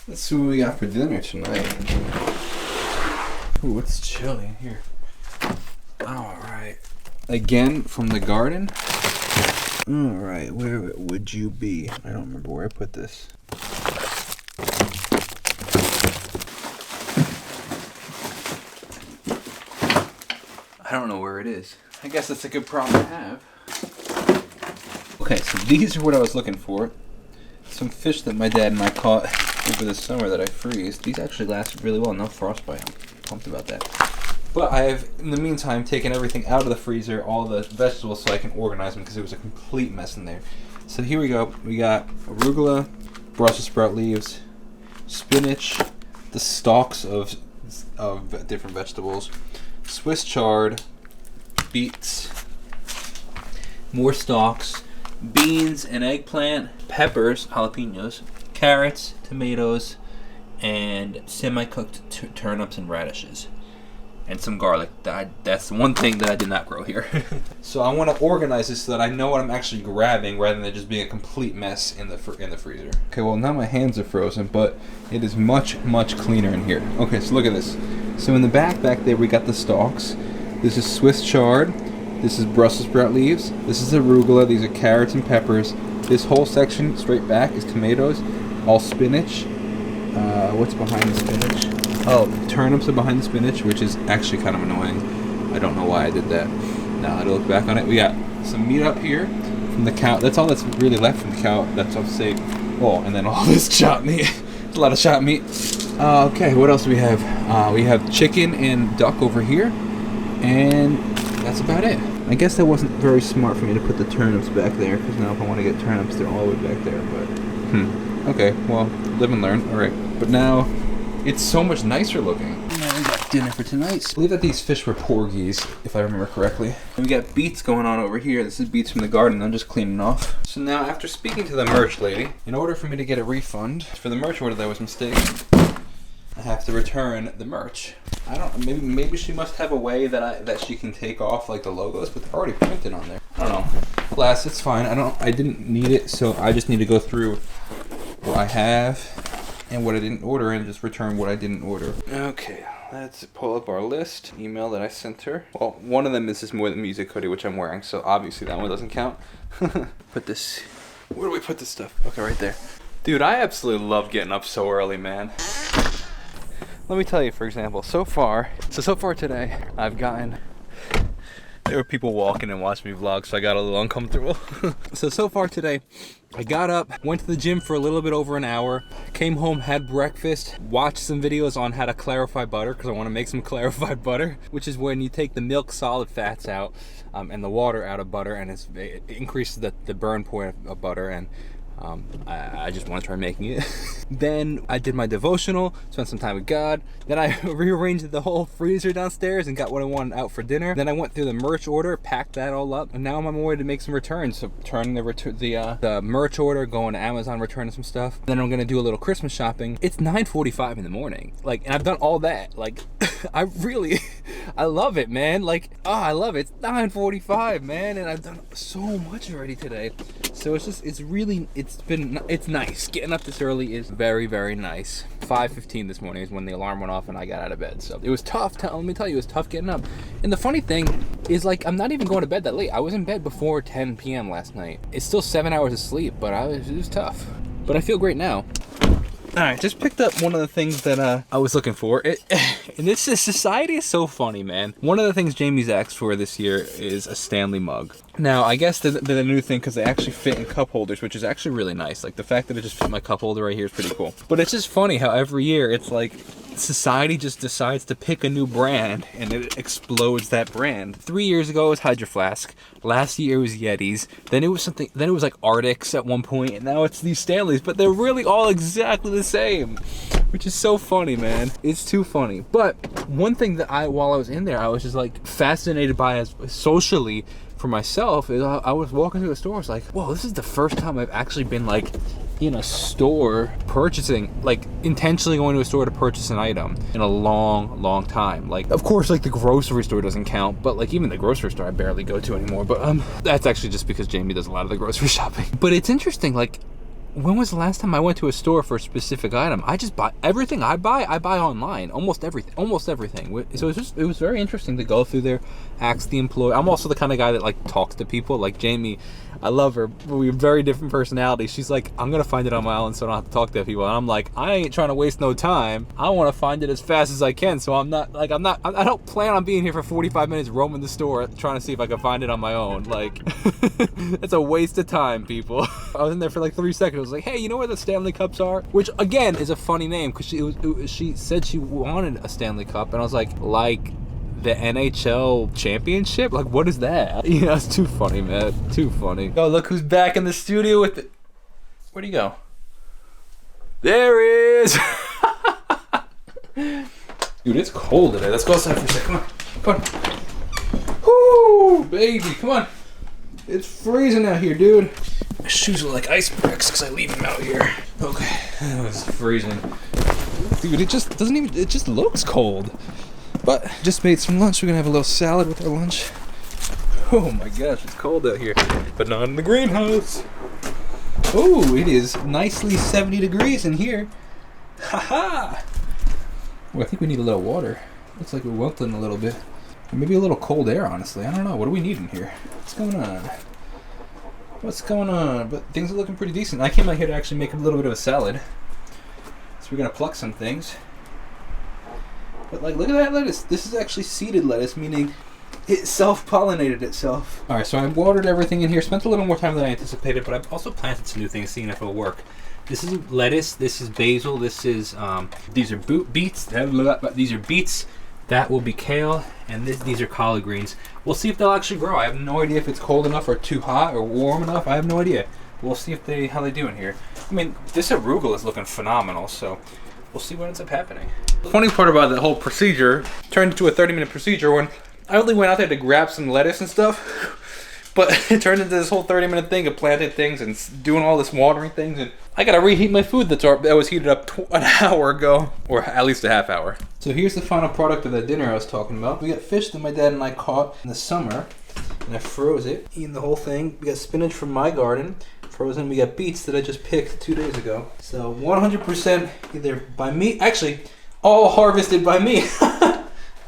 Let's see what we got for dinner tonight. Ooh, it's chilly in here. Alright. Again, from the garden. Alright, where would you be? I don't remember where I put this. I don't know where it is. I guess that's a good problem to have. Okay, so these are what I was looking for. Some fish that my dad and I caught over the summer that I freeze. These actually lasted really well, no frostbite. I'm pumped about that. But I have, in the meantime, taken everything out of the freezer, all the vegetables, so I can organize them because it was a complete mess in there. So here we go. We got arugula, Brussels sprout leaves, spinach, the stalks of different vegetables, Swiss chard, beets, more stalks, beans and eggplant, peppers, jalapenos, carrots, tomatoes, and semi-cooked turnips and radishes, and some garlic. That's the one thing that I did not grow here. So I want to organize this so that I know what I'm actually grabbing rather than just being a complete mess in the freezer. Okay, well now my hands are frozen, but it is much cleaner in here. Okay, so look at this. So in the back there we got the stalks. This is Swiss chard. This is Brussels sprout leaves. This is arugula. These are carrots and peppers. This whole section straight back is tomatoes, all spinach. What's behind the spinach? Oh, turnips are behind the spinach, which is actually kind of annoying. I don't know why I did that. Now that I look back on it, we got some meat up here from the cow. That's all that's really left from the cow. That's off safe. Oh, and then all this chopped meat. A lot of chopped meat. Okay, what else do we have? We have chicken and duck over here, and that's about it. I guess that wasn't very smart for me to put the turnips back there, because now if I want to get turnips, they're all the way back there, but okay, well, live and learn. Alright, but now it's so much nicer looking. Now we got dinner for tonight. I believe that these fish were porgies, if I remember correctly. And we got beets going on over here. This is beets from the garden. I'm just cleaning off. So now, after speaking to the merch lady, in order for me to get a refund for the merch order that was mistaken, I have to return the merch. I don't. Maybe she must have a way that she can take off like the logos, but they're already printed on there. I don't know. Alas, it's fine. I didn't need it, so I just need to go through what I have and what I didn't order and just return what I didn't order. Okay, let's pull up our list. Email that I sent her. Well, one of them is this More Than Music hoodie, which I'm wearing, so obviously that one doesn't count. Put this. Where do we put this stuff? Okay, right there. Dude, I absolutely love getting up so early, man. Let me tell you, for example, so far today, I've gotten, there were people walking and watching me vlog, so I got a little uncomfortable. So far today, I got up, went to the gym for a little bit over an hour, came home, had breakfast, watched some videos on how to clarify butter, because I want to make some clarified butter, which is when you take the milk solid fats out and the water out of butter, and it increases the burn point of butter, and I just want to try making it. Then I did my devotional, spent some time with God. Then I rearranged the whole freezer downstairs and got what I wanted out for dinner. Then I went through the merch order, packed that all up, and now I'm on my way to make some returns. So turning the merch order, going to Amazon, returning some stuff. Then I'm gonna do a little Christmas shopping. It's 9:45 in the morning, and I've done all that. I love it, man. I love it. It's 9:45, man, and I've done so much already today. So it's nice. Getting up this early is very, very nice. 5:15 this morning is when the alarm went off and I got out of bed. So it was tough. Let me tell you, it was tough getting up. And the funny thing is, I'm not even going to bed that late. I was in bed before 10 p.m. last night. It's still 7 hours of sleep, but it was tough. But I feel great now. Alright, just picked up one of the things that I was looking for. And society is so funny, man. One of the things Jamie's asked for this year is a Stanley mug. Now, I guess they're the new thing because they actually fit in cup holders, which is actually really nice. The fact that it just fit my cup holder right here is pretty cool. But it's just funny how every year it's society just decides to pick a new brand and it explodes that brand. 3 years ago it was Hydro Flask. Last year it was Yetis. Then it was Arctics at one point, and now it's these Stanleys, but they're really all exactly the same, which is so funny, man. It's too funny. But one thing that while I was in there, I was just fascinated by as socially for myself is I was walking through the store. I was like, whoa, this is the first time I've actually been in a store purchasing, intentionally going to a store to purchase an item in a long time. Of course, the grocery store doesn't count, but even the grocery store I barely go to anymore. But that's actually just because Jamie does a lot of the grocery shopping. But it's interesting, when was the last time I went to a store for a specific item? I just buy everything I buy online. Almost everything. So it was very interesting to go through there, ask the employee. I'm also the kind of guy that like talks to people. Like Jamie, I love her, but we have very different personalities. She's like, I'm gonna find it on my own so I don't have to talk to people. And I'm like, I ain't trying to waste no time. I want to find it as fast as I can. So I don't plan on being here for 45 minutes roaming the store trying to see if I can find it on my own. Like, it's a waste of time, people. I was in there for like 3 seconds. I was like, hey, you know where the Stanley Cups are? Which again is a funny name because she said she wanted a Stanley Cup, and I was like the NHL championship? Like, what is that? You know, it's too funny, man. Too funny. Oh, look who's back in the studio with it. Where'd he go? There he is. Dude, it's cold today. Let's go outside for a second. Come on. Woo, baby, come on. It's freezing out here, dude. My shoes are like ice bricks because I leave them out here. Okay, it's freezing. Dude, it just looks cold. But just made some lunch. We're gonna have a little salad with our lunch. Oh my gosh, it's cold out here. But not in the greenhouse. Oh, it is nicely 70 degrees in here. Haha. Well, I think we need a little water. Looks like we're wilting a little bit. Or maybe a little cold air, honestly. I don't know. What do we need in here? What's going on? What's going on? But things are looking pretty decent. I came out here to actually make a little bit of a salad. So we're gonna pluck some things. But like, look at that lettuce. This is actually seeded lettuce, meaning it self-pollinated itself. All right, so I watered everything in here. Spent a little more time than I anticipated, but I've also planted some new things, seeing if it'll work. This is lettuce. This is basil. This is these are beets. These are beets. That will be kale, and these are collard greens. We'll see if they'll actually grow. I have no idea if it's cold enough or too hot or warm enough. I have no idea. We'll see if how they do in here. I mean, this arugula is looking phenomenal, so we'll see what ends up happening. The funny part about the whole procedure turned into a 30-minute procedure when I only went out there to grab some lettuce and stuff, but it turned into this whole 30-minute thing of planting things and doing all this watering things, and I gotta reheat my food that was heated up an hour ago, or at least a half hour. So here's the final product of that dinner I was talking about. We got fish that my dad and I caught in the summer, and I froze it, eating the whole thing. We got spinach from my garden, frozen. We got beets that I just picked 2 days ago. So 100% either by me, actually all harvested by me.